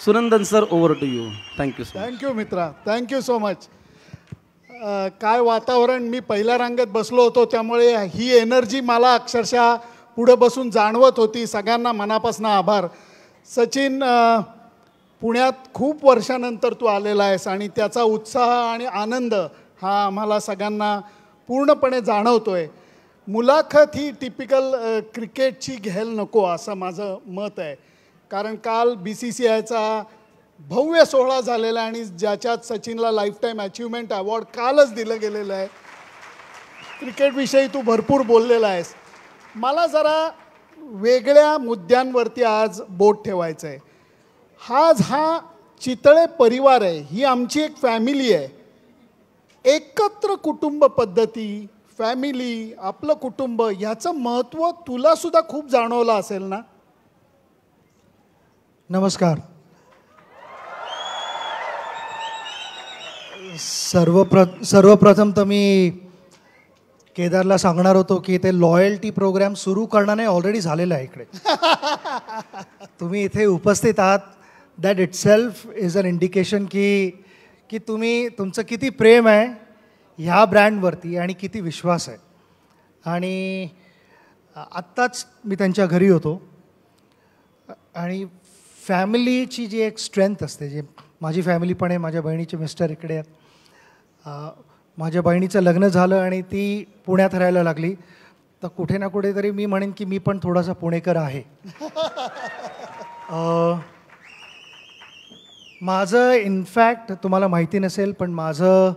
Sunandan sir, over to you. Thank you sir. Thank you मित्रा, thank you so much. काय वातावरण, मी पहिल्या रांगेत बसलो होतो त्यामुळे ही एनर्जी मला अक्षरशः पुढे बसून जाणवत होती. सगळ्यांना मनापासून आभार. सचिन, पुण्यात खूप वर्षानंतर तू आलेला आहेस आणि त्याचा उत्साह आणि आनंद हा आम्हाला सगळ्यांना पूर्णपणे जाणवतोय. मुलाखत ही टिपिकल क्रिकेटची घ्यायला नको असं माझं मत आहे. कारण काल BCCIचा भव्य सोहळा झालेला आहे आणि ज्याच्यात सचिनला लाईफटाईम अचिव्हमेंट अवॉर्ड कालच दिलं गेलेलं आहे. क्रिकेटविषयी तू भरपूर बोललेला आहेस. मला जरा वेगळ्या मुद्द्यांवरती आज बोट ठेवायचं आहे. हा चितळे परिवार आहे, ही आमची एक फॅमिली आहे. एकत्र कुटुंब पद्धती, फॅमिली, आपलं कुटुंब ह्याचं महत्त्व तुलासुद्धा खूप जाणवलं असेल ना? नमस्कार. सर्वप्रथम तर मी केदारला सांगणार होतो की ते लॉयल्टी प्रोग्राम सुरू करणार नाही, ऑलरेडी झालेला आहे इकडे. तुम्ही इथे उपस्थित आहात, that itself is an indication की तुमचं किती प्रेम आहे ह्या ब्रँडवरती आणि किती विश्वास आहे. आणि आत्ताच मी त्यांच्या घरी होतो आणि फॅमिलीची जी एक स्ट्रेंथ असते, जे माझी फॅमिली पण आहे, माझ्या बहिणीचे मिस्टर इकडे आहेत, माझ्या बहिणीचं लग्न झालं आणि ती पुण्यात राहायला लागली, तर कुठे ना कुठेतरी मी म्हणेन की मी पण थोडासा पुणेकर आहे. माझं इनफॅक्ट तुम्हाला माहिती नसेल पण माझं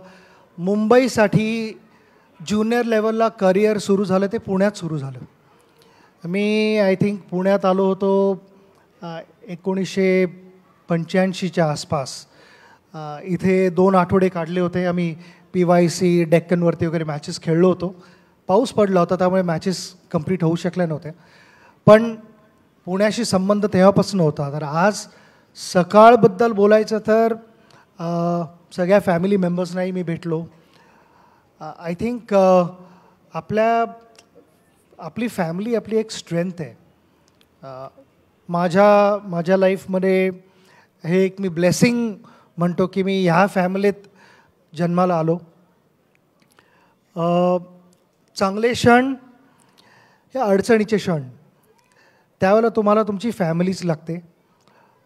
मुंबईसाठी ज्युनियर लेवलला करिअर सुरू झालं ते पुण्यात सुरू झालं. मी आय थिंक पुण्यात आलो होतो 1985च्या आसपास. इथे 2 आठवडे काढले होते. आम्ही PYC डेक्कनवरती वगैरे मॅचेस खेळलो होतो. पाऊस पडला होता त्यामुळे मॅचेस कंप्लीट होऊ शकल्या नव्हत्या, पण पुण्याशी संबंध तेव्हापासून होता. तर आज सकाळबद्दल बोलायचं तर सगळ्या फॅमिली मेंबर्सनाही मी भेटलो. आय थिंक आपली फॅमिली आपली एक स्ट्रेंथ आहे. माझ्या लाईफमध्ये हे एक मी ब्लेसिंग म्हणतो की मी ह्या फॅमिलीत जन्माला आलो. चांगले क्षण हे अडचणीचे क्षण, त्यावेळेला तुम्हाला तुमची फॅमिलीच लागते.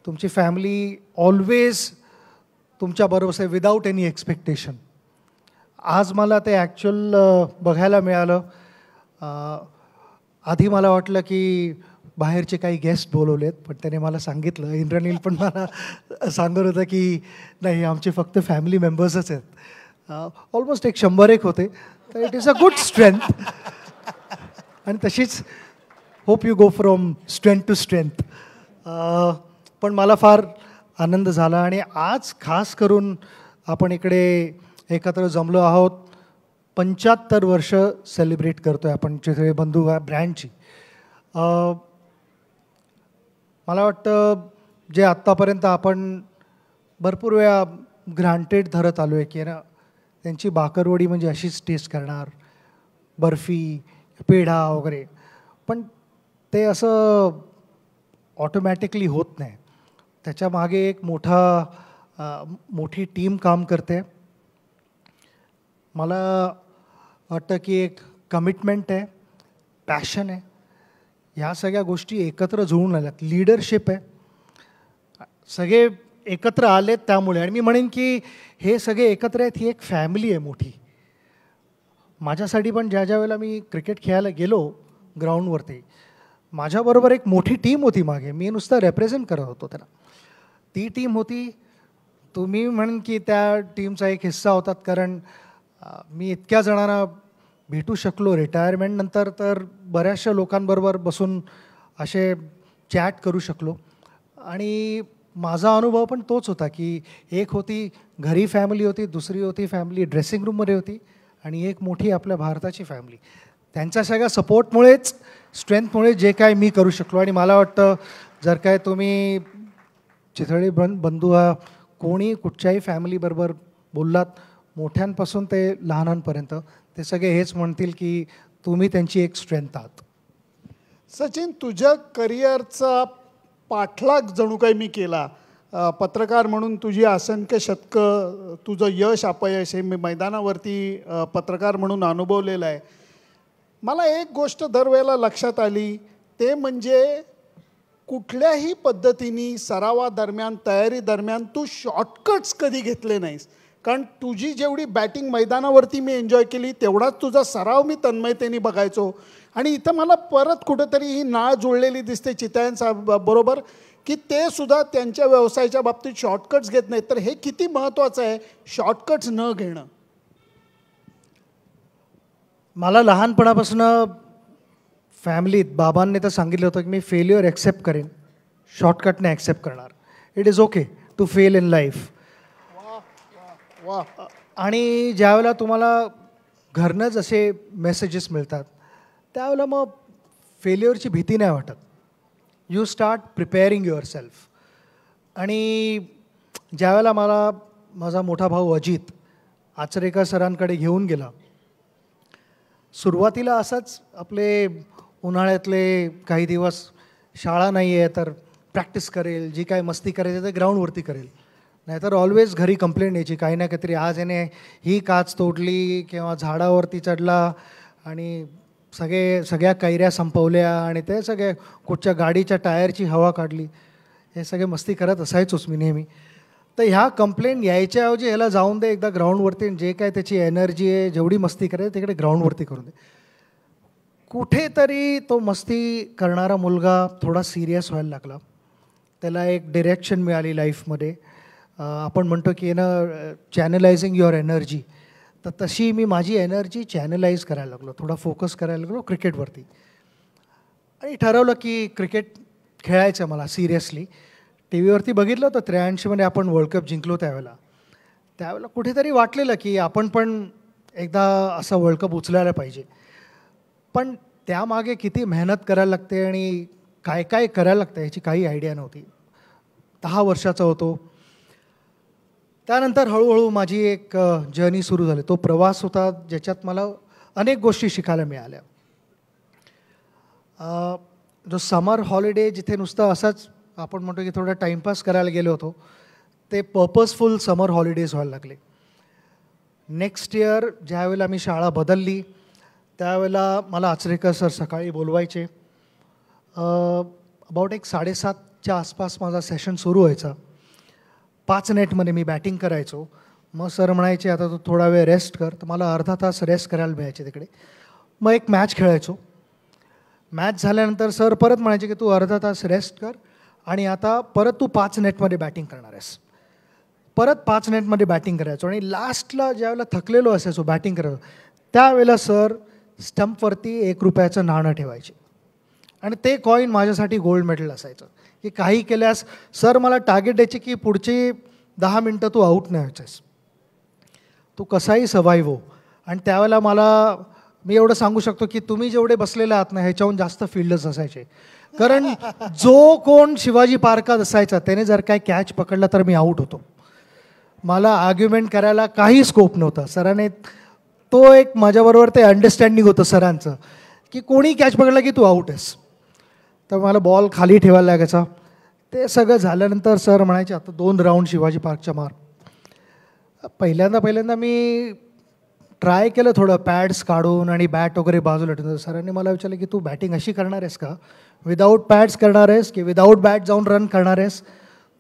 तुमची फॅमिली ऑलवेज तुमच्याबरोबर आहे विदाऊट एनी एक्सपेक्टेशन. आज मला ते ॲक्च्युअल बघायला मिळालं. आधी मला वाटलं की बाहेरचे काही गेस्ट बोलवलेत, पण त्याने मला सांगितलं, इंद्रनील पण मला सांगत होतं की नाही, आमचे फक्त फॅमिली मेंबर्सच आहेत. ऑलमोस्ट 100 होते. तर it is a good strength. आणि तशीच hope you go from strength to strength. पण मला फार आनंद झाला आणि आज खास करून आपण इकडे एकत्र जमलो आहोत. 75 वर्ष सेलिब्रेट करतो आहे आपण चितळे बंधू ह्या ब्रँडची. मला वाटतं जे आत्तापर्यंत आपण भरपूर वेळा ग्रांटेड धरत आलो आहे की ना, त्यांची बाकरवडी म्हणजे अशीच टेस्ट करणार, बर्फी, पेढा वगैरे, पण ते असं ऑटोमॅटिकली होत नाही. त्याच्यामागे एक मोठी टीम काम करते. मला वाटतं की एक कमिटमेंट आहे, पॅशन आहे, ह्या सगळ्या गोष्टी एकत्र जुळून आल्यात. लीडरशिप आहे, सगळे एकत्र आलेत त्यामुळे. आणि मी म्हणेन की हे सगळे एकत्र आहेत, ही एक फॅमिली आहे मोठी. माझ्यासाठी पण ज्या वेळेला मी क्रिकेट खेळायला गेलो ग्राउंडवरती, माझ्याबरोबर एक मोठी टीम होती मागे. मी नुसतं रेप्रेझेंट करत होतो त्यांना. ती टीम होती. तुम्ही म्हणेन की त्या टीमचा एक हिस्सा होतात, कारण मी इतक्या जणांना भेटू शकलो रिटायरमेंटनंतर. तर बऱ्याचशा लोकांबरोबर बसून असे चॅट करू शकलो. आणि माझा अनुभव पण तोच होता की एक होती घरी फॅमिली होती, दुसरी होती फॅमिली ड्रेसिंग रूममध्ये होती, आणि एक मोठी आपल्या भारताची फॅमिली. त्यांच्या सगळ्या सपोर्टमुळेच, स्ट्रेंथमुळे जे काय मी करू शकलो. आणि मला वाटतं जर काय तुम्ही चितळे बंधू हा कोणी कुठच्याही फॅमिलीबरोबर बोललात, मोठ्यांपासून ते लहानांपर्यंत, ते सगळे हेच म्हणतील की तुम्ही त्यांची एक स्ट्रेंथ आहात. सचिन, तुझ्या करिअरचा पाठलाग जणू काही मी केला पत्रकार म्हणून तुझी असंख्य शतकं, तुझं यश अपयश हे मी मैदानावरती पत्रकार म्हणून अनुभवलेलं आहे. मला एक गोष्ट दरवेळेला लक्षात आली, ते म्हणजे कुठल्याही पद्धतीने सरावादरम्यान, तयारीदरम्यान तू शॉर्टकट्स कधी घेतले नाहीस. कारण तुझी जेवढी बॅटिंग मैदानावरती मी एन्जॉय केली, तेवढाच तुझा सराव मी तन्मयतेने बघायचो. आणि इथं मला परत कुठंतरी ही नाळ जुळलेली दिसते चितळ्यांसाहेब बरोबर, की ते सुद्धा त्यांच्या व्यवसायाच्या बाबतीत शॉर्टकट्स घेत नाहीत. तर हे किती महत्त्वाचं आहे, शॉर्टकट्स न घेणं. मला लहानपणापासून फॅमिलीत बाबांनी तर सांगितलं होतं की मी फेल्युअर ॲक्सेप्ट करेन, शॉर्टकटने ॲक्सेप्ट करणार. It is okay to fail in life. वा. आणि ज्यावेळेला तुम्हाला घरनंच असे मेसेजेस मिळतात, त्यावेळेला मग फेल्युअरची भीती नाही वाटत. You start preparing your self. आणि ज्यावेळेला मला माझा मोठा भाऊ अजित आचरेकर सरांकडे घेऊन गेला, सुरुवातीला असंच आपले उन्हाळ्यातले काही दिवस शाळा नाही आहे तर प्रॅक्टिस करेल, जी काय मस्ती करायची ते ग्राउंडवरती करेल, नाहीतर ऑलवेज घरी कंप्लेंट यायची काही ना काहीतरी, आज याने ही काच तोडली किंवा झाडावरती चढला आणि सगळ्या कैऱ्या संपवल्या आणि ते सगळे कुठच्या गाडीच्या टायरची हवा काढली, हे सगळे मस्ती करत असायचोच मी नेहमी. तर ह्या कंप्लेंट यायच्याऐवजी ह्याला जाऊन दे एकदा ग्राउंडवरती, जे काय त्याची एनर्जी आहे, जेवढी मस्ती करायची तिकडे ग्राउंडवरती करून दे. कुठेतरी तो मस्ती करणारा मुलगा थोडा सिरियस व्हायला लागला. त्याला एक डिरेक्शन मिळाली लाईफमध्ये. आपण म्हणतो की चॅनलायझिंग युअर एनर्जी. तर तशी मी माझी एनर्जी चॅनलाइज करायला लागलो, थोडा फोकस करायला लागलो क्रिकेटवरती. आणि ठरवलं की क्रिकेट खेळायचं मला सिरियसली. टी व्हीवरती बघितलं होतं 83मध्ये आपण वर्ल्ड कप जिंकलो त्यावेळेला कुठेतरी वाटलेलं की आपण पण एकदा असा वर्ल्ड कप उचलायला पाहिजे. पण त्यामागे किती मेहनत करायला लागते आणि काय काय करायला लागतं याची काही आयडिया नव्हती. 10 वर्षाचा होतो. त्यानंतर हळूहळू माझी एक जर्नी सुरू झाली. तो प्रवास होता ज्याच्यात मला अनेक गोष्टी शिकायला मिळाल्या. जो समर हॉलिडे जिथे नुसतं असंच आपण म्हणतो की थोडा टाईमपास करायला गेलो होतो, ते पर्पजफुल समर हॉलिडेज व्हायला लागले. नेक्स्ट इयर ज्यावेळेला मी शाळा बदलली त्यावेळेला मला आचरेकर सर सकाळी बोलवायचे. अबाउट एक 7:30च्या आसपास माझा सेशन सुरू व्हायचा. 5 नेटमध्ये मी बॅटिंग करायचो. मग सर म्हणायचे आता तू थोडा वेळ रेस्ट कर. तर मला अर्धा तास रेस्ट करायला मिळायचे तिकडे. मग एक मॅच खेळायचो. मॅच झाल्यानंतर सर परत म्हणायचे की तू अर्धा तास रेस्ट कर आणि आता परत तू 5 नेटमध्ये बॅटिंग करणार आहेस. परत 5 नेटमध्ये बॅटिंग करायचो. आणि लास्टला ज्यावेळेला थकलेलो असायचो बॅटिंग करायचो त्यावेळेला सर स्टंपवरती 1 रुपयाचं नाणं ठेवायचे. आणि ते कॉईन माझ्यासाठी गोल्ड मेडल असायचं की काही केल्यास सर मला टार्गेट द्यायचे की पुढची 10 मिनटं तू आऊट नाही व्हायचंस, तू कसाही सर्वाईव्ह हो. आणि त्यावेळेला मी एवढं सांगू शकतो की तुम्ही जेवढे बसलेले आहात ना ह्याच्याहून जास्त फील्डर्स असायचे. कारण जो कोण शिवाजी पार्कात असायचा त्याने जर काय कॅच पकडला तर मी आऊट होतो. मला आर्ग्युमेंट करायला काही स्कोप नव्हता. सराने तो एक माझ्याबरोबर ते अंडरस्टँडिंग होतं सरांचं की कोणी कॅच पकडला की तू आऊट आहेस. तर मला बॉल खाली ठेवायला लागायचा. ते सगळं झाल्यानंतर सर म्हणायचे आता 2 राऊंड शिवाजी पार्कच्या मार. पहिल्यांदा मी ट्राय केलं थोडं पॅड्स काढून आणि बॅट वगैरे बाजूला ठेवून. सरांनी मला विचारलं की तू बॅटिंग अशी करणार आहेस का, विदाऊट पॅड्स करणार आहेस की विदाऊट बॅट जाऊन रन करणार आहेस.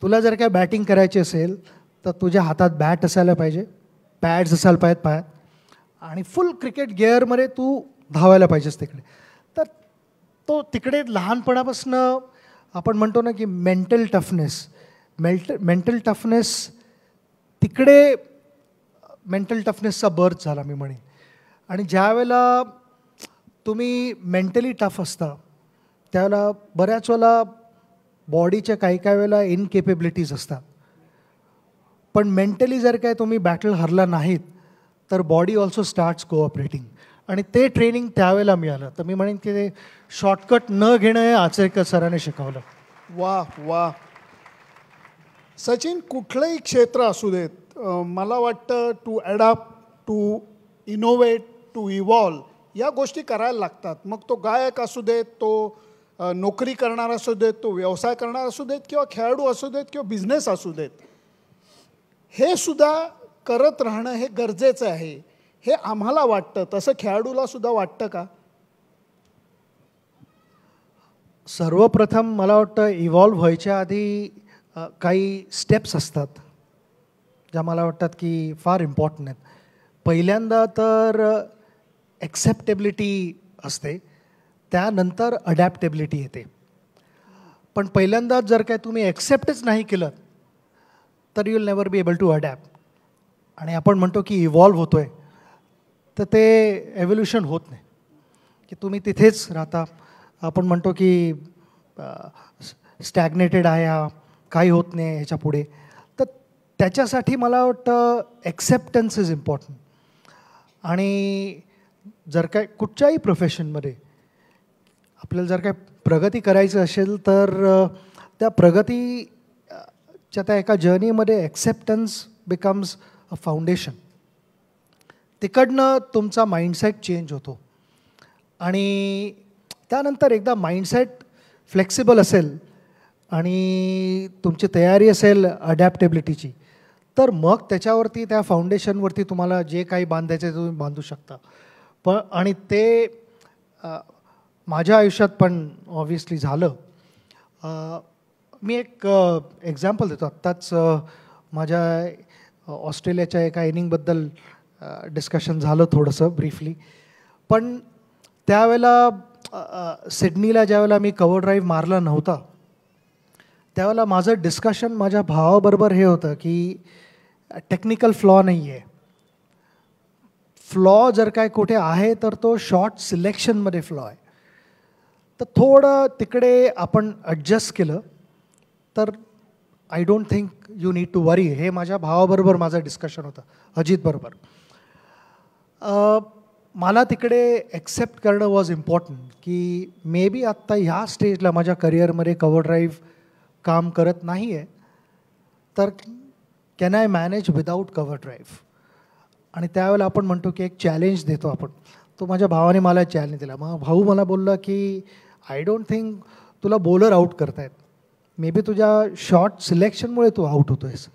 तुला जर काय बॅटिंग करायची असेल तर तुझ्या हातात बॅट असायला पाहिजे, पॅड्स असायला पाहिजेत पायात आणि फुल क्रिकेट गिअरमध्ये तू धावायला पाहिजेस तिकडे. तर तो तिकडे लहानपणापासून आपण म्हणतो ना की मेंटल टफनेस तिकडे मेंटल टफनेसचा बर्थ झाला मी म्हणेन. आणि ज्यावेळेला तुम्ही मेंटली टफ असता त्यावेळेला बऱ्याच वेळेला बॉडीच्या काही वेळेला इनकेपेबिलिटीज असतात. पण मेंटली जर काय तुम्ही बॅटल हरला नाहीत तर बॉडी ऑल्सो स्टार्ट्स कोऑपरेटिंग. आणि ते ट्रेनिंग त्यावेळेला मिळालं. तर मी म्हणेन की ते शॉर्टकट न घेणं हे आचरेकर सरांनी शिकवलं. वा. सचिन, कुठलंही क्षेत्र असू देत, मला वाटतं to adapt, to innovate, to evolve या गोष्टी करायला लागतात. मग तो गायक असू देत, तो नोकरी करणारा असू देत, तो व्यवसाय करणारा असू देत किंवा खेळाडू असू देत किंवा बिझनेस असू देत, हे सुद्धा करत राहणं हे गरजेचं आहे, हे आम्हाला वाटतं. तसं खेळाडूला सुद्धा वाटतं का? सर्वप्रथम मला वाटतं इव्हॉल्व व्हायच्या आधी काही स्टेप्स असतात ज्या मला वाटतात की फार इम्पॉर्टंट आहेत. पहिल्यांदा तर ॲक्सेप्टेबिलिटी असते, त्यानंतर अडॅप्टेबिलिटी येते. पण पहिल्यांदा जर काय तुम्ही ॲक्सेप्टच नाही केलं तर you will never be able to adapt. आणि आपण म्हणतो की इव्हॉल्व होतो आहे, तर ते एव्होल्युशन होत नाही की तुम्ही तिथेच राहता. आपण म्हणतो की स्टॅग्नेटेड आहे, हा काही होत नाही ह्याच्या पुढे. तर त्याच्यासाठी मला वाटतं ॲक्सेप्टन्स इज इम्पॉर्टंट. आणि जर काय कुठच्याही प्रोफेशनमध्ये आपल्याला जर काय प्रगती करायचं असेल तर त्या प्रगतीच्या त्या एका जर्नीमध्ये ॲक्सेप्टन्स बिकम्स अ फाउंडेशन. तिकडनं तुमचा माइंडसेट चेंज होतो. आणि त्यानंतर एकदा माइंडसेट फ्लेक्सिबल असेल आणि तुमची तयारी असेल अडॅप्टेबिलिटीची, तर मग त्याच्यावरती त्या फाउंडेशनवरती तुम्हाला जे काही बांधायचं आहे तुम्ही बांधू शकता. आणि ते माझ्या आयुष्यात पण ऑब्व्हियसली झालं. मी एक एक्झाम्पल देतो. आत्ताच माझ्या ऑस्ट्रेलियाच्या एका इनिंगबद्दल डिस्कशन झालं थोडंसं ब्रीफली. पण त्यावेळेला सिडनीला ज्यावेळेला मी कव्हर ड्राईव्ह मारला नव्हता, त्यावेळेला माझं डिस्कशन माझ्या भावाबरोबर हे होतं की टेक्निकल फ्लॉ नाही आहे. फ्लॉ जर काय कुठे आहे तर तो शॉट सिलेक्शनमध्ये फ्लॉ आहे. तर थोडं तिकडे आपण ॲडजस्ट केलं तर I don't think you need to worry. हे माझ्या भावाबरोबर माझं डिस्कशन होतं, अजितबरोबर. मला तिकडे ॲक्सेप्ट करणं वॉज इम्पॉर्टंट की मे बी आत्ता ह्या स्टेजला माझ्या करिअरमध्ये कव्हर ड्राईव्ह काम करत नाही आहे, तर can I manage without cover drive. आणि त्यावेळेला आपण म्हणतो की एक चॅलेंज देतो आपण. तो माझ्या भावाने मला चॅलेंज दिला. मग भाऊ मला बोलला की आय डोंट थिंक तुला बॉलर आऊट करतायत, मे बी तुझ्या शॉट सिलेक्शनमुळे तू आऊट होतो आहेस.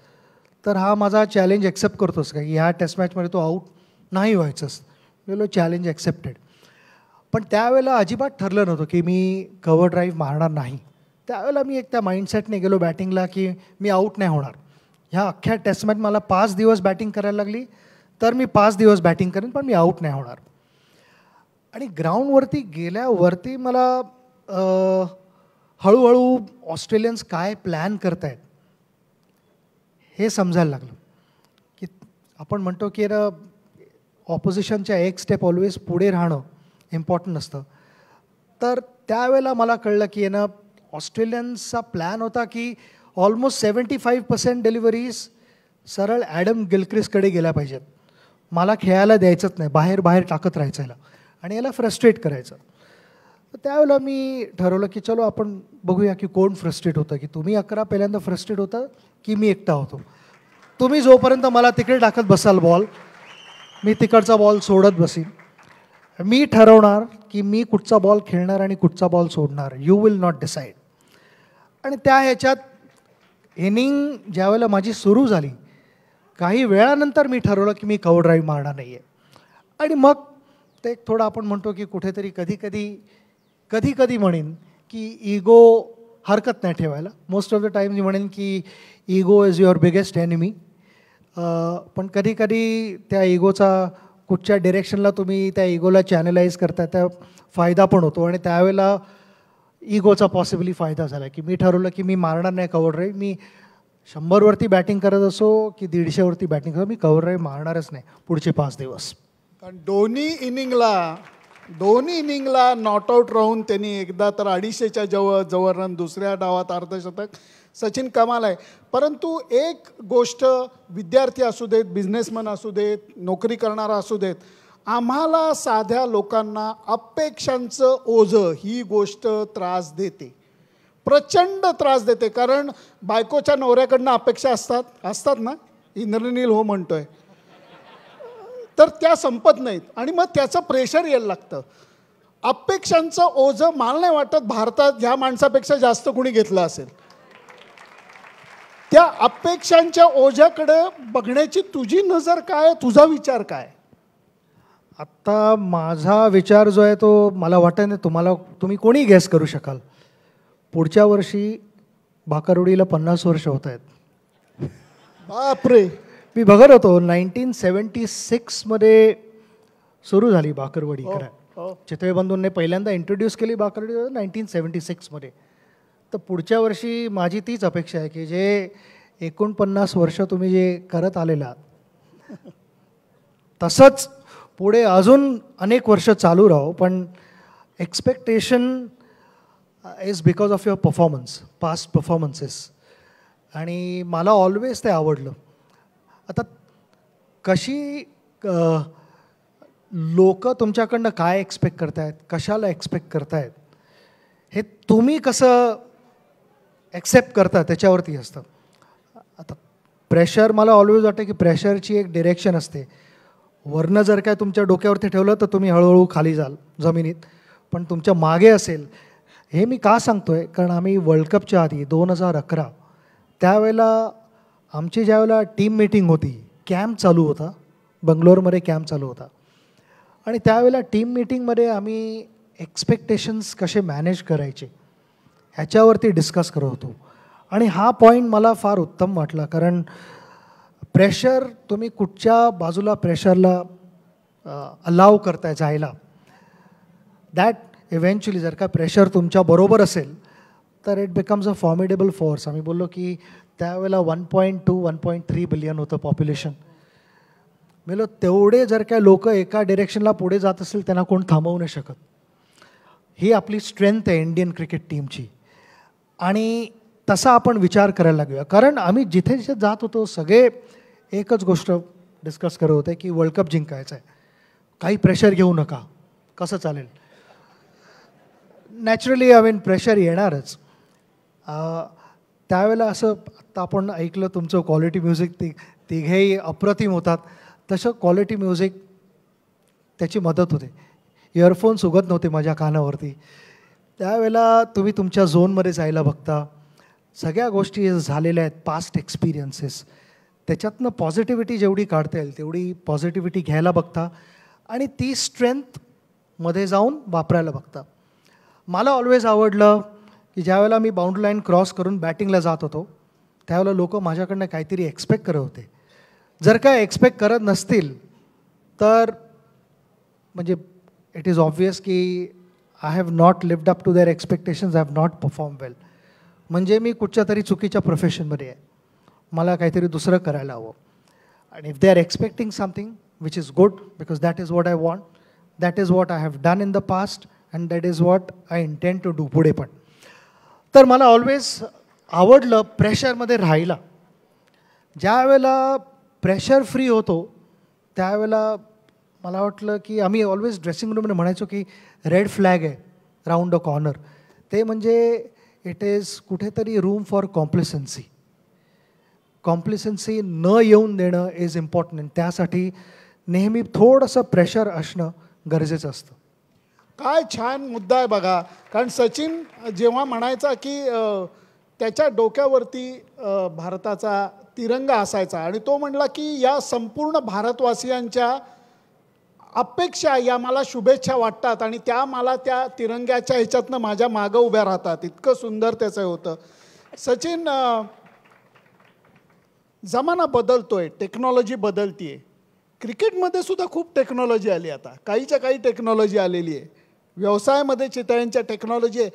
तर हा माझा चॅलेंज ॲक्सेप्ट करतोस का की ह्या टेस्ट मॅचमध्ये तो आऊट नाही व्हायचंच. बोलो चॅलेंज ॲक्सेप्टेड. पण त्यावेळेला अजिबात ठरलं नव्हतं की मी कव्हर ड्राईव्ह मारणार नाही. त्यावेळेला मी एक त्या माइंडसेटने गेलो बॅटिंगला की मी आऊट नाही होणार. ह्या अख्ख्या टेस्ट मॅच मला 5 दिवस बॅटिंग करायला लागली तर मी 5 दिवस बॅटिंग करेन, पण मी आऊट नाही होणार. आणि ग्राउंडवरती गेल्यावरती मला हळूहळू ऑस्ट्रेलियन्स काय प्लॅन करतायत हे समजायला लागलं. की आपण म्हणतो की ना ऑपोजिशनच्या एक स्टेप ऑलवेज पुढे राहणं इम्पॉर्टंट असतं. तर त्यावेळेला मला कळलं की ना ऑस्ट्रेलियन्सचा प्लॅन होता की ऑलमोस्ट 75% डिलिव्हरीज सरळ ॲडम गिलक्रिस्टकडे गेल्या पाहिजेत. मला खेळायला द्यायचंच नाही, बाहेर टाकत राहायचं याला आणि याला फ्रस्ट्रेट करायचं. तर त्यावेळेला मी ठरवलं की चलो आपण बघूया की कोण फ्रस्ट्रेट होतं, की तुम्ही 11 पहिल्यांदा फ्रस्ट्रेट होता की मी एकटा होतो. तुम्ही जोपर्यंत मला तिकडे टाकत बसाल बॉल, मी तिकडचा बॉल सोडत बसीन. मी ठरवणार की मी कुठचा बॉल खेळणार आणि कुठचा बॉल सोडणार. You will not decide. आणि त्या ह्याच्यात इनिंग ज्यावेळेला माझी सुरू झाली, काही वेळानंतर मी ठरवलं की मी कव्हर ड्राईव्ह मारणार नाही आहे. आणि मग ते थोडं आपण म्हणतो की कुठेतरी कधी कधी म्हणेन की इगो हरकत नाही ठेवायला. मोस्ट ऑफ द टाईम मी म्हणेन की ego is your biggest enemy. पण कधी त्या इगोचा कुठच्या डिरेक्शनला तुम्ही त्या इगोला चॅनलाइज करता त्या फायदा पण होतो. आणि त्यावेळेला इगोचा पॉसिबली फायदा झाला की मी ठरवलं की मी मारणार नाही कव्हर ड्राईव्ह. मी 100वरती बॅटिंग करत असो की 150वरती बॅटिंग करत, मी कव्हर ड्राईव्ह मारणारच नाही पुढचे 5 दिवस. कारण दोन्ही इनिंगला नॉट आऊट राहून त्यांनी एकदा तर 250च्या जवळ रन, दुसऱ्या डावात अर्धशतक. सचिन कमाल आहे. परंतु एक गोष्ट, विद्यार्थी असू देत, बिझनेसमन असू देत, नोकरी करणारा असू देत, आम्हाला साध्या लोकांना अपेक्षांचं ओझं ही गोष्ट त्रास देते, प्रचंड त्रास देते. कारण बायकोच्या नवऱ्याकडनं अपेक्षा असतात ना, इंद्रनील हो म्हणतोय, तर त्या संपत नाहीत आणि मग त्याचं प्रेशर यायला लागतं. अपेक्षांचं ओझं मला नाही वाटत भारतात ह्या माणसापेक्षा जास्त कुणी घेतलं असेल. त्या अपेक्षांच्या ओझ्याकडे बघण्याची तुझी नजर काय, तुझा विचार काय? आत्ता माझा विचार जो आहे तो मला वाटत नाही तुम्ही कोणी गेस करू शकाल. पुढच्या वर्षी भाकरवडीला 50 वर्ष होत आहेत. बापरे. मी बघत होतो 1976मध्ये सुरू झाली भाकरवडी करायला. चितळे बंधूंनी पहिल्यांदा इंट्रोड्यूस केली भाकरवडी 1976मध्ये. तर पुढच्या वर्षी माझी तीच अपेक्षा आहे की जे 49 वर्ष तुम्ही जे करत आलेला तसंच पुढे अजून अनेक वर्ष चालू राहो. पण expectation is because of your performance, past performances. आणि मला ऑलवेज ते आवडलं. आता कशी लोक तुमच्याकडनं काय एक्सपेक्ट करतायत, कशाला एक्सपेक्ट करतायत, हे तुम्ही कसं ॲक्सेप्ट करता त्याच्यावरती असतं. आता प्रेशर मला ऑलवेज वाटतं की प्रेशरची एक डिरेक्शन असते. वरनं जर काय तुमच्या डोक्यावरती ठेवलं तर तुम्ही हळूहळू खाली जाल जमिनीत. पण तुमच्या मागे असेल. हे मी का सांगतो आहे, कारण आम्ही वर्ल्ड कपच्या आधी 2011 त्यावेळेला आमची ज्यावेळेला टीम मीटिंग होती, कॅम्प चालू होता, बंगलोरमध्ये कॅम्प चालू होता. आणि त्यावेळेला टीम मीटिंगमध्ये आम्ही एक्सपेक्टेशन्स कसे मॅनेज करायचे ह्याच्यावरती डिस्कस करत होतो. आणि हा पॉईंट मला फार उत्तम वाटला. कारण प्रेशर तुम्ही कुठच्या बाजूला प्रेशरला अलाव करताय जायला, दॅट इव्हेंच्युअली जर का प्रेशर तुमच्या बरोबर असेल तर it becomes a formidable force. आम्ही बोललो की त्यावेळेला 1.2-1.3 बिलियन होतं पॉप्युलेशन. म्हणजे तेवढे जर काय लोक एका डिरेक्शनला पुढे जात असेल त्यांना कोण थांबवू नाही शकत. ही आपली स्ट्रेंथ आहे इंडियन क्रिकेट टीमची. आणि तसा आपण विचार करायला लागूया. कारण आम्ही जिथे जिथे जात होतो सगळे एकच गोष्ट डिस्कस करत होते की वर्ल्ड कप जिंकायचं आहे, काही प्रेशर घेऊ नका. कसं चालेल? नॅचरली प्रेशर येणारच. त्यावेळेला असं आत्ता आपण ऐकलं तुमचं क्वालिटी म्युझिक तिघेही अप्रतिम होतात. तसं क्वालिटी म्युझिक त्याची मदत होते. इयरफोन्स उगत नव्हते माझ्या कानावरती. त्यावेळेला तुम्ही तुमच्या झोनमध्ये जायला बघता. सगळ्या गोष्टी झालेल्या आहेत, पास्ट एक्सपिरियन्सेस. त्याच्यातनं पॉझिटिव्हिटी जेवढी काढता येईल तेवढी पॉझिटिव्हिटी घ्यायला बघता आणि ती स्ट्रेंथमध्ये जाऊन वापरायला बघता. मला ऑलवेज आवडलं की ज्यावेळेला मी बाउंड्री लाईन क्रॉस करून बॅटिंगला जात होतो त्यावेळेला लोक माझ्याकडनं काहीतरी एक्सपेक्ट करत होते. जर काय एक्सपेक्ट करत नसतील तर म्हणजे इट इज ऑब्वियस की I have not lived up to their expectations, I have not perform well. म्हणजे मी कुठच्या तरी चुकीच्या प्रोफेशनमध्ये आहे, मला काहीतरी दुसरं करायला हवं. आणि if they are expecting something which is good because that is what I want, that is what I have done in the past and that is what I intend to do पुढे पण. तर मला always आवडलं प्रेशरमध्ये राहायला. ज्या वेळेला pressure free होतो त्यावेळेला मला वाटलं की आम्ही ऑलवेज ड्रेसिंग रूममध्ये म्हणायचो की रेड फ्लॅग आहे राऊंड अ कॉर्नर. ते म्हणजे इट इज कुठेतरी रूम फॉर कॉम्प्लिसन्सी. कॉम्प्लिसन्सी न येऊन देणं इज इम्पॉर्टंट. त्यासाठी नेहमी थोडंसं प्रेशर असणं गरजेचं असतं. काय छान मुद्दा आहे बघा. कारण सचिन जेव्हा म्हणायचा की त्याच्या डोक्यावरती भारताचा तिरंगा असायचा आणि तो म्हणला की या संपूर्ण भारतवासियांच्या अपेक्षा या मला शुभेच्छा वाटतात आणि त्या मला त्या तिरंग्याच्या ह्याच्यातनं माझ्या मागं उभ्या राहतात. इतकं सुंदर त्याचं होतं. सचिन, जमाना बदलतोय, टेक्नॉलॉजी बदलतीये. क्रिकेटमध्ये सुद्धा खूप टेक्नॉलॉजी आली. आता काहीच्या काही टेक्नॉलॉजी आलेली आहे. व्यवसायामध्ये चितळ्यांच्या टेक्नॉलॉजी आहे.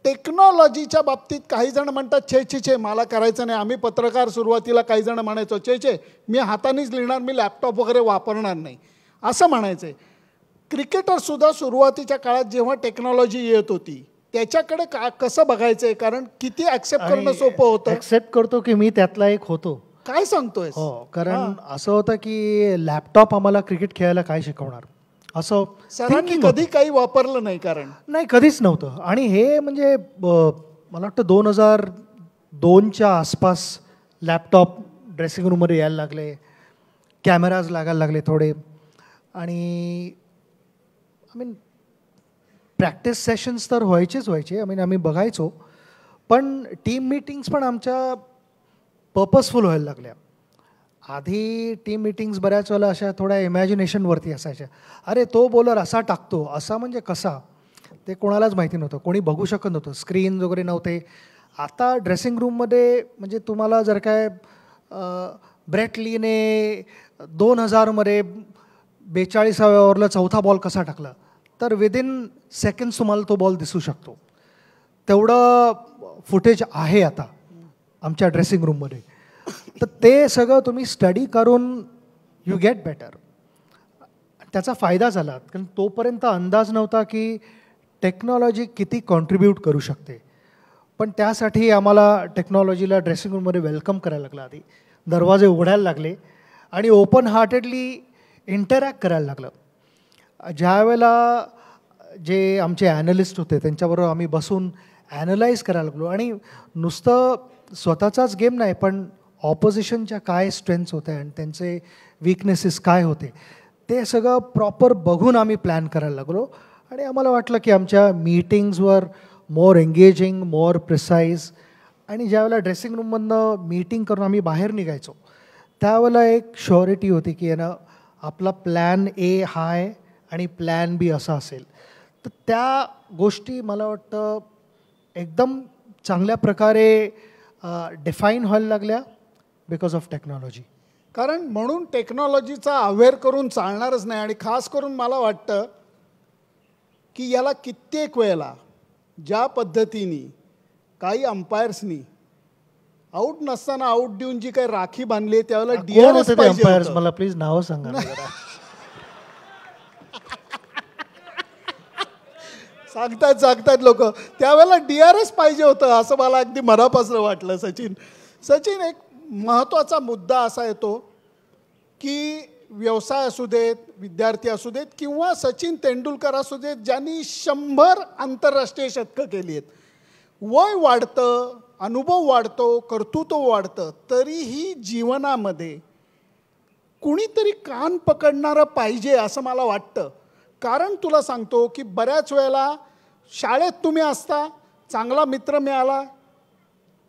टेक्नॉलॉजीच्या बाबतीत काही जण म्हणतात छे मला करायचं नाही. आम्ही पत्रकार सुरुवातीला काही जण म्हणायचो छे मी हातानेच लिहिणार, मी लॅपटॉप वगैरे वापरणार नाही असं म्हणायचं आहे. क्रिकेटरसुद्धा सुरुवातीच्या काळात जेव्हा टेक्नॉलॉजी येत होती त्याच्याकडे कसं बघायचं आहे? कारण किती ॲक्सेप्ट करणं सोपं होतं. ॲक्सेप्ट करतो की मी त्यातला एक होतो. काय सांगतोय? हो, कारण असं होतं की लॅपटॉप आम्हाला क्रिकेट खेळायला काय शिकवणार असं सरांनी कधी काही वापरलं नाही. कारण नाही, कधीच नव्हतं. आणि हे म्हणजे मला वाटतं 2002च्या आसपास लॅपटॉप ड्रेसिंग रूममध्ये यायला लागले, कॅमेराज लागायला लागले थोडे. आणि प्रॅक्टिस सेशन्स तर व्हायचे आम्ही बघायचो, पण टीम मीटिंग्स पण आमच्या पर्पजफुल व्हायला लागल्या. आधी टीम मीटिंग्स बऱ्याच वेळेला अशा थोड्या इमॅजिनेशनवरती असायच्या. अरे तो बॉलर असा टाकतो, असा म्हणजे कसा, ते कोणालाच माहिती नव्हतं, कोणी बघू शकत नव्हतं, स्क्रीन वगैरे नव्हते. आता ड्रेसिंग रूममध्ये म्हणजे तुम्हाला जर काय ब्रेट लीने 2000मध्ये 42व्या ओव्हरला चौथा बॉल कसा टाकला, तर विदिन सेकंड्स तुम्हाला तो बॉल दिसू शकतो. तेवढं फुटेज आहे आता आमच्या ड्रेसिंग रूममध्ये. तर ते सगळं तुम्ही स्टडी करून यू गेट बेटर. त्याचा फायदा झाला, कारण तोपर्यंत अंदाज नव्हता की टेक्नॉलॉजी किती कॉन्ट्रीब्यूट करू शकते. पण त्यासाठी आम्हाला टेक्नॉलॉजीला ड्रेसिंग रूममध्ये वेलकम करायला लागलं. आधी दरवाजे उघडायला लागले आणि ओपन हार्टेडली इंटरॅक्ट करायला लागलं. ज्यावेळेला जे आमचे ॲनलिस्ट होते त्यांच्याबरोबर आम्ही बसून ॲनलाईज करायला लागलो, आणि नुसतं स्वतःचाच गेम नाही, पण ऑपोजिशनच्या काय स्ट्रेंथ्स होत्या आणि त्यांचे वीकनेसेस काय होते ते सगळं प्रॉपर बघून आम्ही प्लॅन करायला लागलो. आणि आम्हाला वाटलं की आमच्या मीटिंग्सवर मोर एंगेजिंग, मोर प्रिसाईज. आणि ज्यावेळेला ड्रेसिंग रूममधनं मीटिंग करून आम्ही बाहेर निघायचो त्यावेळेला एक श्युरिटी होती की आपला प्लॅन ए हा आहे आणि प्लॅन बी असा असेल. तर त्या गोष्टी मला वाटतं एकदम चांगल्या प्रकारे डिफाईन व्हायला लागल्या बिकॉज ऑफ टेक्नॉलॉजी. कारण म्हणून टेक्नॉलॉजीचा अवेअर करून चालणारच नाही. आणि खास करून मला वाटतं की याला कित्येक वेळेला ज्या पद्धतीने काही अंपायर्सनी आऊट नसताना आऊट देऊन जी काही राखी बांधली त्यावेळेला DRS पाहिजे अंपायर्स, होतं. मला प्लीज नावं सांगा ना जरा. सांगतात लोक, त्यावेळेला DRS पाहिजे होतं असं मला अगदी मनापासून वाटलं. सचिन एक महत्त्वाचा मुद्दा असा येतो की व्यवसाय असू देत, विद्यार्थी असू देत, किंवा सचिन तेंडुलकर असू देत, ज्यांनी 100 आंतरराष्ट्रीय शतकं केली आहेत, वय वाढतं, अनुभव वाढतो, कर्तृत्व वाढतं, तरीही जीवनामध्ये कुणीतरी कान पकडणारं पाहिजे असं मला वाटतं. कारण तुला सांगतो की बऱ्याच वेळेला शाळेत तुम्ही असता, चांगला मित्र मिळाला,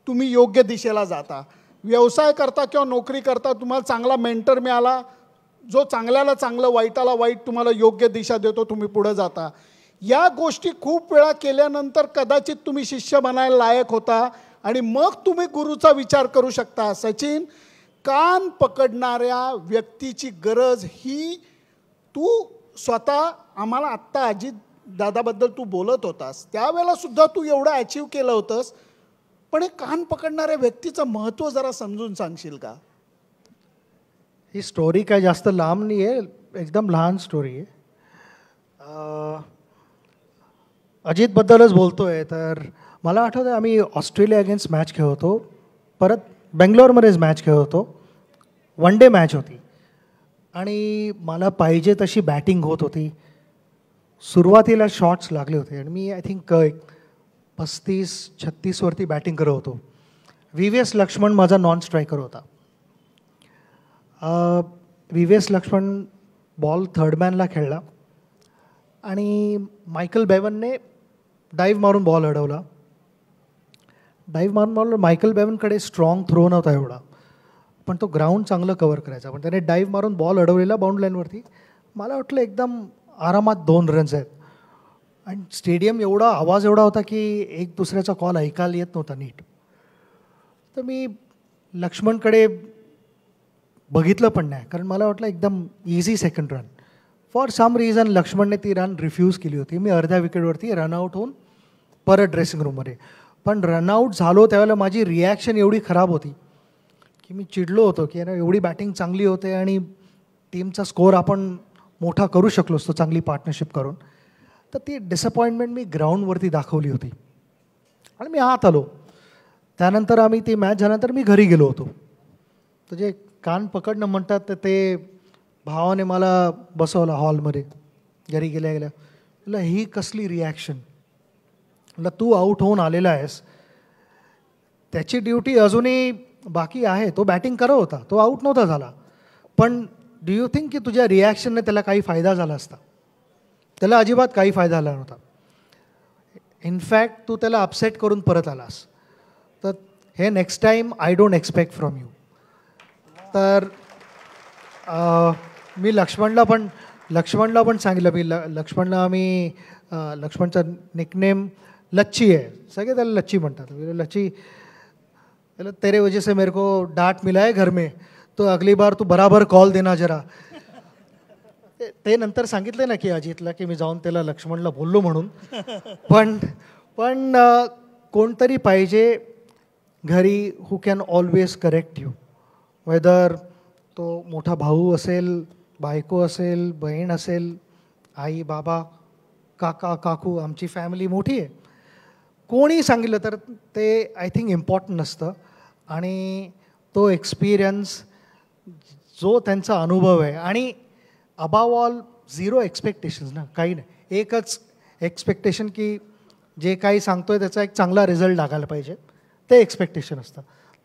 तुम्ही योग्य दिशेला जाता. व्यवसाय करता किंवा नोकरी करता, तुम्हाला चांगला मेंटर मिळाला, जो चांगल्याला चांगलं, वाईटाला वाईट तुम्हाला योग्य दिशा देतो, तुम्ही पुढे जाता. या गोष्टी खूप वेळा केल्यानंतर कदाचित तुम्ही शिष्य बनायला लायक होता आणि मग तुम्ही गुरुचा विचार करू शकता. सचिन, कान पकडणाऱ्या व्यक्तीची गरज ही तू स्वतः आम्हाला आत्ता अजित दादाबद्दल तू बोलत होतास, त्यावेळेला सुद्धा तू एवढं अचीव केलं होतंस, पण हे कान पकडणाऱ्या व्यक्तीचं महत्त्व जरा समजून सांगशील का? ही स्टोरी काय जास्त लांब नाही आहे, एकदम लहान स्टोरी आहे. अजितबद्दलच बोलतो आहे तर मला आठवतं आम्ही ऑस्ट्रेलिया अगेन्स्ट मॅच खेळत होतो, परत बेंगलोरमध्येच मॅच खेळत होतो. वन डे मॅच होती आणि मला पाहिजे तशी बॅटिंग होत होती. सुरुवातीला शॉट्स लागले होते आणि मी आय थिंक 35-36वरती बॅटिंग करत होतो. VVS लक्ष्मण माझा नॉन स्ट्रायकर होता. VVS लक्ष्मण बॉल थर्ड मॅनला खेळला आणि मायकल बेवनने डाईव्ह मारून बॉल अडवला. मायकल बेवनकडे स्ट्रॉंग थ्रो नव्हता एवढा, पण तो ग्राउंड चांगलं कव्हर करायचा, पण त्याने डाईव्ह मारून बॉल अडवलेला बाउंड लाईनवरती. मला वाटलं एकदम आरामात 2 रन्स आहेत. आणि स्टेडियम एवढा आवाज एवढा होता की एक दुसऱ्याचा कॉल ऐकायला येत नव्हता नीट. तर मी लक्ष्मणकडे बघितलं पण नाही, कारण मला वाटलं एकदम easy second run. For some reason लक्ष्मणने ती रन रिफ्यूज केली होती. मी अर्ध्या विकेटवरती रनआउट होऊन परत ड्रेसिंग रूममध्ये. पण रनआउट झालो त्यावेळेला माझी रिॲक्शन एवढी खराब होती की मी चिडलो होतो की एवढी बॅटिंग चांगली होते आणि टीमचा स्कोअर आपण मोठा करू शकलो असतो चांगली पार्टनरशिप करून. तर ती डिसअपॉइंटमेंट मी ग्राउंडवरती दाखवली होती आणि मी आत आलो. त्यानंतर आम्ही ती मॅच झाल्यानंतर मी घरी गेलो होतो. तर जे कान पकडणं म्हणतात तर ते भावाने मला बसवलं हॉलमध्ये. घरी गेल्या म्हटलं ही कसली रिॲक्शन. म्हटलं तू आऊट होऊन आलेला आहेस, त्याची ड्युटी अजूनही बाकी आहे. तो बॅटिंग करत होता, तो आऊट नव्हता झाला, पण डू यू थिंक की तुझ्या रिॲक्शनने त्याला काही फायदा झाला असता? त्याला अजिबात काही फायदा झाला नव्हता. इनफॅक्ट तू त्याला अपसेट करून परत आलास, तर हे next time I don't expect from you. तर मी लक्ष्मणला पण सांगितलं, मी लक्ष्मणला आम्ही लक्ष्मणचा निकनेम लच्ची आहे, सगळे त्याला लच्ची म्हणतात. लच्ची, तेरे वजह से मेरे को डांट मिला है घर में, तो अगली बार तू बराबर कॉल देना जरा. ते नंतर सांगितले ना की अजितला की मी जाऊन त्याला लक्ष्मणला बोललो म्हणून. पण कोणतरी पाहिजे घरी who can always correct you, whether तो मोठा भाऊ असेल, बायको असेल, बहीण असेल, आई बाबा, काका काकू. आमची फॅमिली मोठी आहे, कोणी सांगितलं तर ते आय थिंक इम्पॉर्टंट असतं. आणि तो एक्सपिरियन्स, जो त्यांचा अनुभव आहे, आणि अबाव ऑल झिरो एक्सपेक्टेशन्स ना, काही नाही, एकच एक्सपेक्टेशन की जे काही सांगतो आहे त्याचा एक चांगला रिझल्ट लागायला पाहिजे, ते एक्सपेक्टेशन असतं.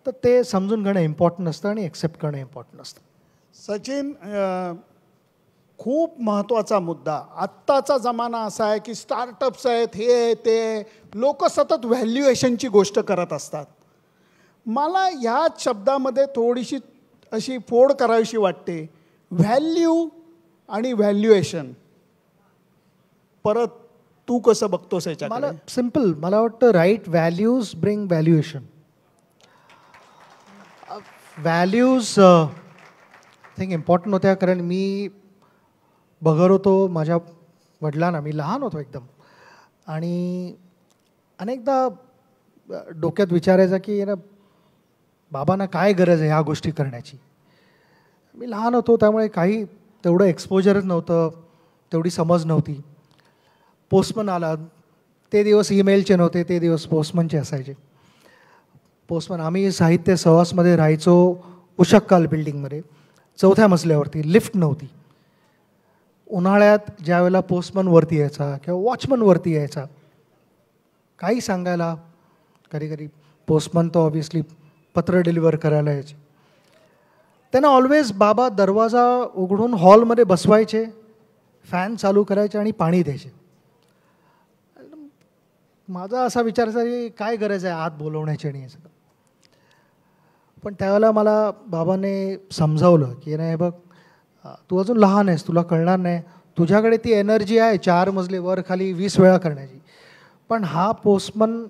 तर ते समजून घेणं इम्पॉर्टंट असतं आणि एक्सेप्ट करणं इम्पॉर्टंट असतं. सचिन, खूप महत्त्वाचा मुद्दा. आत्ताचा जमाना असा आहे की स्टार्टअप्स आहेत, हे आहे, ते, लोक सतत व्हॅल्युएशनची गोष्ट करत असतात. मला ह्या शब्दामध्ये थोडीशी अशी फोड करावीशी वाटते. व्हॅल्यू आणि व्हॅल्युएशन, परत तू कसं बघतोस याच्याकडे? मला सिम्पल, मला वाटतं right values bring valuation. Values I think important होत्या, कारण मी बघत होतो माझ्या वडिलांना, मी लहान होतो एकदम, आणि अनेकदा डोक्यात विचारायचा की ना बाबांना काय गरज आहे ह्या गोष्टी करण्याची. मी लहान होतो त्यामुळे काही तेवढं एक्सपोजरच नव्हतं, तेवढी समज नव्हती. पोस्टमन आला, ते दिवस ईमेलचे नव्हते, ते दिवस पोस्टमनचे असायचे. पोस्टमन, आम्ही साहित्य सहवासमध्ये राहायचो, उशक्काल बिल्डिंगमध्ये, 4थ्या मजल्यावरती, लिफ्ट नव्हती. उन्हाळ्यात ज्या वेळेला पोस्टमन वरती यायचा किंवा वॉचमन वरती यायचा काही सांगायला, कधी कधी पोस्टमन तर ऑब्व्हियसली पत्र डिलिव्हर करायला यायचे, त्यांना ऑलवेज बाबा दरवाजा उघडून हॉलमध्ये बसवायचे, फॅन चालू करायचे आणि पाणी द्यायचे. माझा असा विचार असा की काय गरज आहे आत बोलवण्याची आणि हे सगळं. पण त्यावेळेला मला बाबाने समजावलं की नाही बघ, तू अजून लहान आहेस, तुला कळणार नाही, तुझ्याकडे ती एनर्जी आहे 4 मजले वर खाली 20 वेळा करण्याची, पण हा पोस्टमन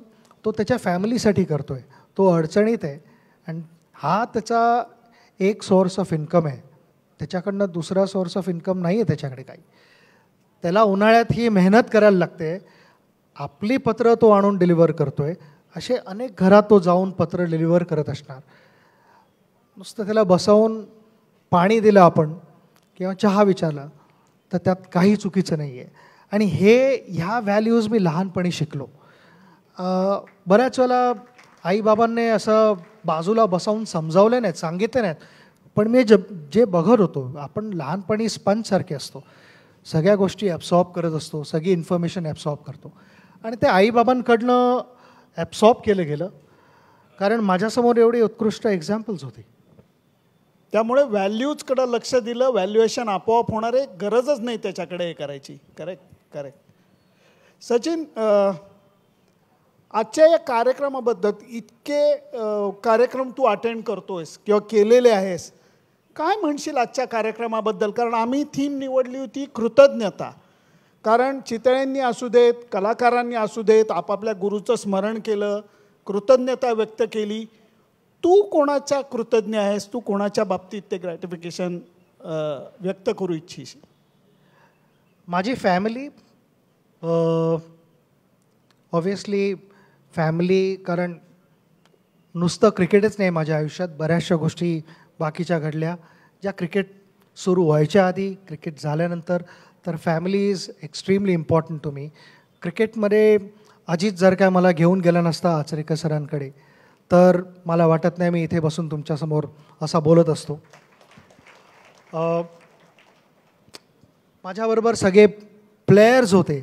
तो त्याच्या फॅमिलीसाठी करतो आहे, तो अडचणीत आहे, आणि हा त्याचा एक सोर्स ऑफ इन्कम आहे, त्याच्याकडनं दुसरा सोर्स ऑफ इन्कम नाही आहे त्याच्याकडे काही. त्याला उन्हाळ्यात ही मेहनत करायला लागते, आपली पत्र तो आणून डिलिव्हर करतो आहे. असे अनेक घरात तो जाऊन पत्र डिलिव्हर करत असणार. नुसतं त्याला बसवून पाणी दिलं आपण किंवा चहा विचारला तर त्यात काही चुकीचं नाही आहे. आणि ह्या व्हॅल्यूज मी लहानपणी शिकलो. बऱ्याच वेळेला आईबाबांनी असं बाजूला बसावून समजावले नाहीत, सांगितले नाहीत, पण मी जे बघत होतो, आपण लहानपणी स्पंजसारखे असतो, सगळ्या गोष्टी ॲब्सॉर्ब करत असतो, सगळी इन्फॉर्मेशन ॲब्सॉर्ब करतो, आणि ते आईबाबांकडनं ॲब्सॉर्ब केलं गेलं, कारण माझ्यासमोर एवढी उत्कृष्ट एक्झाम्पल्स होती. त्यामुळे व्हॅल्यूजकडं लक्ष दिलं, व्हॅल्युएशन आपोआप होणार आहे, गरजच नाही त्याच्याकडे हे करायची. करेक्ट. सचिन, आजच्या या कार्यक्रमाबद्दल, इतके कार्यक्रम तू अटेंड करतोयस किंवा केलेले आहेस, काय म्हणशील आजच्या कार्यक्रमाबद्दल? कारण आम्ही थीम निवडली होती कृतज्ञता. कारण चितळ्यांनी असू देत, कलाकारांनी असू देत, आपापल्या गुरुचं स्मरण केलं, कृतज्ञता व्यक्त केली. तू कोणाच्या कृतज्ञ आहेस? तू कोणाच्या बाबतीत ते ग्रॅटिफिकेशन व्यक्त करू इच्छिस? माझी फॅमिली, ऑब्व्हियसली फॅमिली, कारण नुसतं क्रिकेटच नाही माझ्या आयुष्यात, बऱ्याचशा गोष्टी बाकीच्या घडल्या ज्या क्रिकेट सुरू व्हायच्या आधी, क्रिकेट झाल्यानंतर. तर family is extremely important to me. क्रिकेटमध्ये अजित जर काय मला घेऊन गेला नसता आचरेकर सरांकडे, तर मला वाटत नाही मी इथे बसून तुमच्यासमोर असा बोलत असतो. माझ्याबरोबर सगळे प्लेयर्स होते,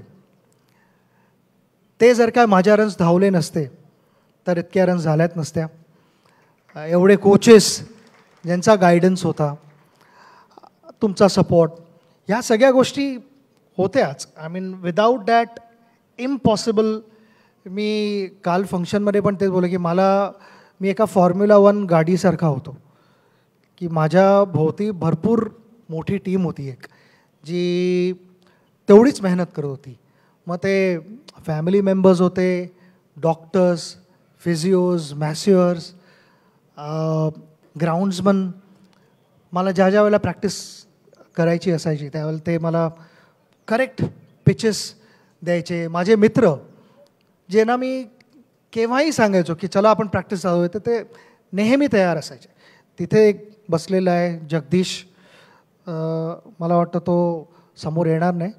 ते जर काय माझ्या रन्स धावले नसते तर इतक्या रन्स झाल्याच नसत्या. एवढे कोचेस ज्यांचा गायडन्स होता, तुमचा सपोर्ट, ह्या सगळ्या गोष्टी होत्याच. I mean without that impossible मी काल फंक्शनमध्ये पण तेच बोलले की मी एका फॉर्म्युला 1 गाडीसारखा होतो की माझ्या भोवती भरपूर मोठी टीम होती एक जी तेवढीच मेहनत करत होती. मग ते फॅमिली मेंबर्स होते, डॉक्टर्स, फिजिओज, मॅस्युअर्स, ग्राउंड्समन. मला ज्या वेळेला प्रॅक्टिस करायची असायची त्यावेळेला ते मला करेक्ट पिचेस द्यायचे. माझे मित्र जे ना मी केव्हाही सांगायचो की चला आपण प्रॅक्टिस चालू आहे तर ते नेहमी तयार असायचे. तिथे एक बसलेला आहे जगदीश, मला वाटतं तो समोर येणार नाही,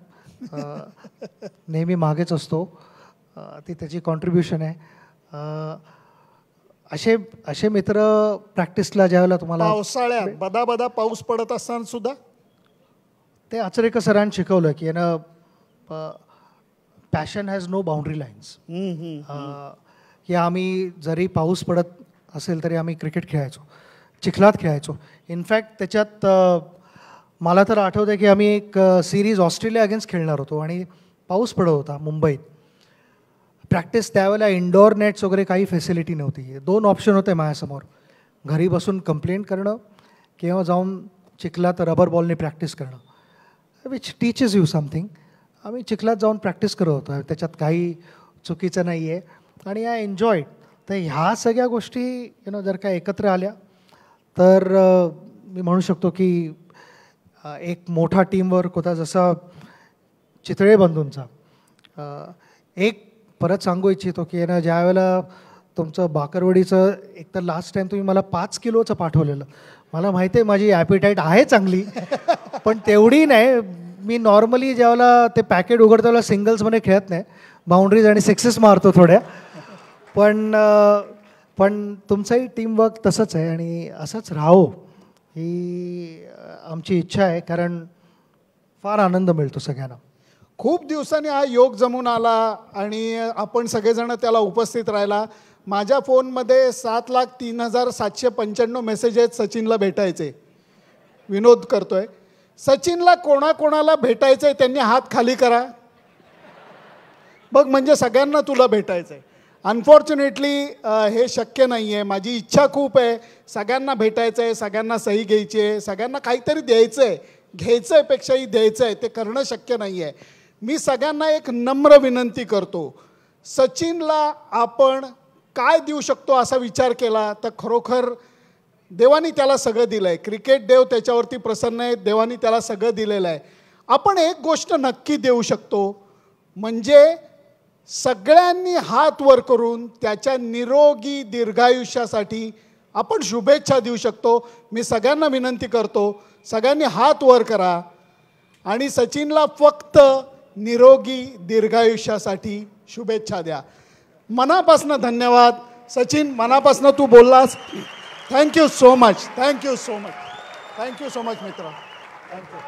नेहमी मागेच असतो. ती त्याची कॉन्ट्रीब्युशन आहे. असे मित्र प्रॅक्टिसला ज्यावेळेला तुम्हाला पावसाळ्यात बदा पाऊस पडत असताना सुद्धा ते आचरेकर सरांनी शिकवलं की ना passion has no boundary lines. की आम्ही जरी पाऊस पडत असेल तरी आम्ही क्रिकेट खेळायचो, चिखलात खेळायचो. इनफॅक्ट त्याच्यात मला तर आठवतं की आम्ही एक सिरीज ऑस्ट्रेलिया अगेन्स्ट खेळणार होतो आणि पाऊस पडत होता मुंबईत. प्रॅक्टिस त्यावेळेला इंडोर नेट्स वगैरे काही फॅसिलिटी नव्हती. 2 ऑप्शन होते माझ्यासमोर, घरी बसून कंप्लेंट करणं किंवा जाऊन चिखलात रबर बॉलने प्रॅक्टिस करणं, विच टीचेस यू समथिंग. आम्ही चिखलात जाऊन प्रॅक्टिस करत होतो, त्याच्यात काही चुकीचं नाही आहे आणि आय एन्जॉयड. तर ह्या सगळ्या गोष्टी जर का एकत्र आल्या तर मी म्हणू शकतो की एक मोठा टीमवर्क होता. जसा चितळे बंधूंचा एक परत सांगू इच्छितो की ज्या वेळेला तुमचं बाकरवडीचं एक तर लास्ट टाईम तुम्ही मला 5 किलोचं पाठवलेलं. मला माहिती आहे माझी ॲपिटाईट आहे चांगली पण तेवढी नाही. मी नॉर्मली ज्यावेळेला ते पॅकेट उघडतो त्यावेळेला सिंगल्समध्ये खेळत नाही, बाउंड्रीज आणि सिक्सेस मारतो थोड्या. पण तुमचंही टीमवर्क तसंच आहे आणि असंच राहो ही आमची इच्छा आहे, कारण फार आनंद मिळतो सगळ्यांना. खूप दिवसांनी हा योग जमून आला आणि आपण सगळेजण त्याला उपस्थित राहिला. माझ्या फोनमध्ये 7,03,795 मेसेज आहेत सचिनला भेटायचे. विनोद करतोय, सचिनला कोणाकोणाला भेटायचं आहे त्यांनी हात खाली करा बघ, म्हणजे सगळ्यांना तुला भेटायचं आहे. अनफॉर्च्युनेटली हे शक्य नाही आहे. माझी इच्छा खूप आहे, सगळ्यांना भेटायचं आहे, सगळ्यांना सही घ्यायची आहे, सगळ्यांना काहीतरी द्यायचं आहे, घ्यायचं आहे पेक्षाही द्यायचं आहे, ते करणं शक्य नाही आहे. मी सगळ्यांना एक नम्र विनंती करतो, सचिनला आपण काय देऊ शकतो असा विचार केला तर खरोखर देवानी त्याला सगळं दिलं आहे. क्रिकेट देव त्याच्यावरती प्रसन्न आहे, देवानी त्याला सगळं दिलेलं आहे. आपण एक गोष्ट नक्की देऊ शकतो, म्हणजे सगळ्यांनी हात वर करून त्याच्या निरोगी दीर्घायुष्यासाठी आपण शुभेच्छा देऊ शकतो. मी सगळ्यांना विनंती करतो, सगळ्यांनी हात वर करा आणि सचिनला फक्त निरोगी दीर्घायुष्यासाठी शुभेच्छा द्या. मनापासून धन्यवाद सचिन, मनापासून तू बोललास. Thank you so much, thank you so much, thank you so much मित्र, थँक्यू.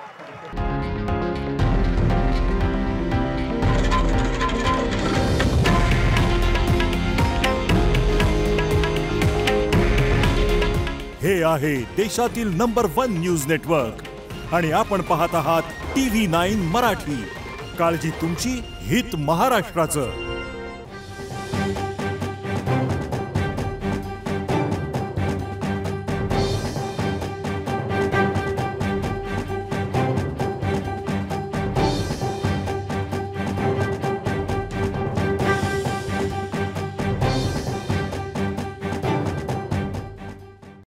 हे आहे देशातील नंबर 1 न्यूज नेटवर्क आणि आपण पाहत आहात TV9 मराठी. काळजी तुमची, हित महाराष्ट्राचं.